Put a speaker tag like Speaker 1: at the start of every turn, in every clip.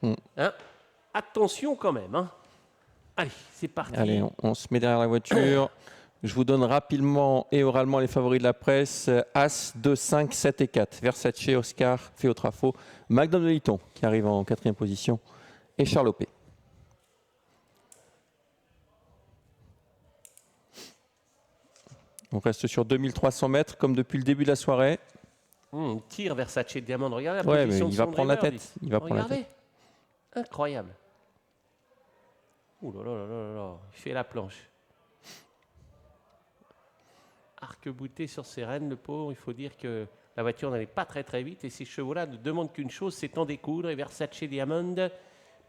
Speaker 1: Hein, attention quand même. Hein. Allez, c'est parti.
Speaker 2: Allez, on se met derrière la voiture. Je vous donne rapidement et oralement les favoris de la presse. As, 2, 5, 7 et 4. Versace, Oscar, Feotrafo, Magnum de Litton qui arrive en 4e position et Charlopé. On reste sur 2300 mètres comme depuis le début de la soirée.
Speaker 1: Tire Versace Diamond. Regardez la
Speaker 2: Ouais,
Speaker 1: position
Speaker 2: mais
Speaker 1: de
Speaker 2: il va
Speaker 1: son
Speaker 2: prendre la
Speaker 1: driver,
Speaker 2: tête. Il va prendre la tête.
Speaker 1: Incroyable. Ouh là là là là là. Il fait la planche. Arc-bouté sur ses rênes, le pauvre. Il faut dire que la voiture n'allait pas très très vite et ces chevaux-là ne demandent qu'une chose, c'est en découdre. Et Versace Diamond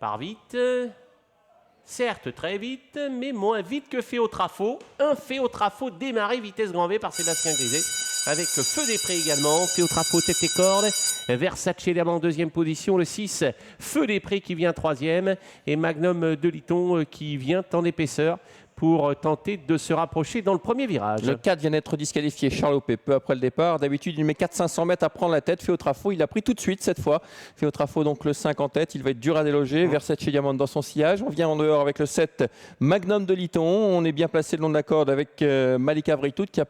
Speaker 1: part vite. Certes, très vite, mais moins vite que Feotrafo. Un Feotrafo démarré vitesse grand V par Sébastien Griset. Avec Feu des Prés également. Feotrafo tête et corde. Versace Diamond en 2e position. Le 6, Feu des Prés qui vient 3e. Et Magnum de Litton qui vient en épaisseur pour tenter de se rapprocher dans le premier virage.
Speaker 2: Le 4 vient d'être disqualifié, Charlopé, peu après le départ. D'habitude, il met 400-500 mètres à prendre la tête. Feotrafo, il l'a pris tout de suite cette fois. Feotrafo, donc le 5 en tête, il va être dur à déloger. Versace Diamond dans son sillage. On vient en dehors avec le 7, Magnum de Litton. On est bien placé le long de la corde avec Malika Vritout qui a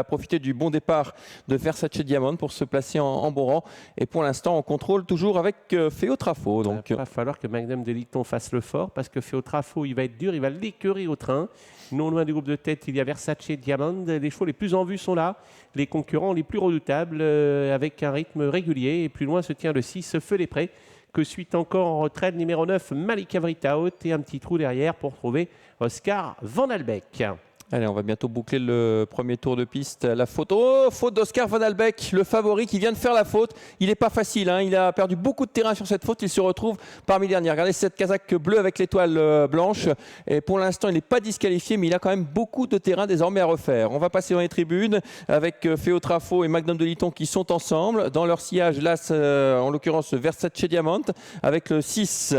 Speaker 2: profité du bon départ de Versace Diamond pour se placer en bon rang. Et pour l'instant, on contrôle toujours avec Feotrafo. Donc,
Speaker 1: il va falloir que Magnum de Litton fasse le fort parce que Feotrafo, il va être dur, il va l'écœurer au train. Non loin du groupe de tête, il y a Versace Diamond. Les chevaux les plus en vue sont là. Les concurrents les plus redoutables avec un rythme régulier. Et plus loin se tient le 6, Feu des Prés, que suit encore en retraite numéro 9, Malika Vritout. Et un petit trou derrière pour trouver Oscar Van Albeck.
Speaker 2: Allez, on va bientôt boucler le premier tour de piste. La faute, oh, faute d'Oscar Van Albeck, le favori qui vient de faire la faute. Il n'est pas facile, hein. Il a perdu beaucoup de terrain sur cette faute. Il se retrouve parmi les derniers. Regardez cette casaque bleue avec l'étoile blanche. Et pour l'instant, il n'est pas disqualifié, mais il a quand même beaucoup de terrain désormais à refaire. On va passer dans les tribunes avec Feotrafo et Magnum de Litton qui sont ensemble. Dans leur sillage, là, en l'occurrence, Versace Diamond avec le 6,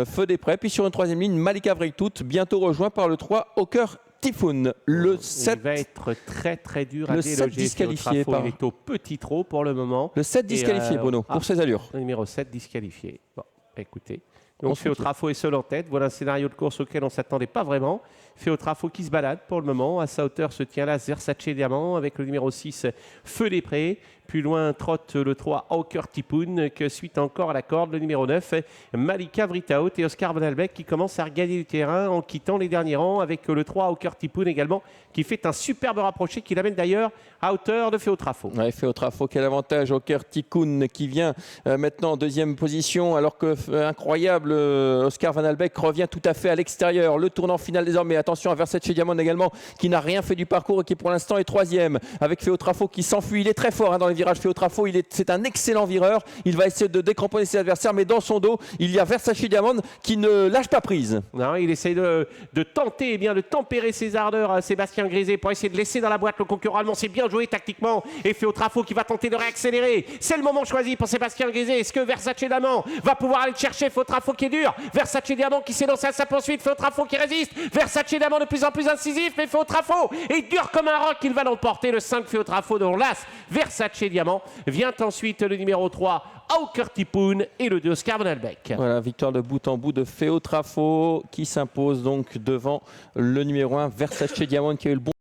Speaker 2: Feu des Prés. Puis sur une 3e ligne, Malika Vritout, bientôt rejoint par le 3, Hawker Typhoon. Le 7
Speaker 1: il va être très très dur à déloger.
Speaker 2: 7 disqualifié
Speaker 1: par... Il est au petit trot pour le moment.
Speaker 2: Le 7 disqualifié, Bruno, pour ses allures.
Speaker 1: Le numéro 7 disqualifié. Bon, écoutez. Donc Feotrafo est seul en tête. Voilà un scénario de course auquel on ne s'attendait pas vraiment. Feotrafo qui se balade pour le moment. À sa hauteur se tient là Versace Diamond avec le numéro 6, Feu des Prés. Plus loin trotte le 3, Hawker Typhoon, que suit encore à la corde le numéro 9, Malika Vritout et Oscar Van Albeck qui commence à regagner du terrain en quittant les derniers rangs avec le 3, Hawker Typhoon également, qui fait un superbe rapproché qui l'amène d'ailleurs à hauteur de Feotrafo.
Speaker 2: Ouais, Feotrafo, quel avantage. Hawker Typhoon qui vient maintenant en 2e position alors que incroyable Oscar Van Albeck revient tout à fait à l'extérieur. Le tournant final désormais. Attention à Versace Diamond également qui n'a rien fait du parcours et qui pour l'instant est 3e avec Feotrafo qui s'enfuit. Il est très fort, hein, dans les virages. Feotrafo, c'est un excellent vireur. Il va essayer de décramponner ses adversaires, mais dans son dos, il y a Versace Diamond qui ne lâche pas prise.
Speaker 1: Non, il essaye de tenter, eh bien, de tempérer ses ardeurs à Sébastien Griset pour essayer de laisser dans la boîte le concurrent allemand. C'est bien joué tactiquement. Et Feotrafo qui va tenter de réaccélérer. C'est le moment choisi pour Sébastien Griset. Est-ce que Versace Diamond va pouvoir aller chercher Feotrafo qui est dur? Versace Diamond qui s'est lancé à sa poursuite. Feotrafo qui résiste. Versace Diamond de plus en plus incisif, mais Feotrafo est dur comme un roc. Il va l'emporter. Le 5 Feotrafo de l'As. Versace Diamond. Vient ensuite le numéro 3, Hawker Typhoon et le 2, Oscar Van Albeck.
Speaker 2: Voilà, victoire de bout en bout de Feotrafo qui s'impose donc devant le numéro 1, Versace Diamond qui a eu le bon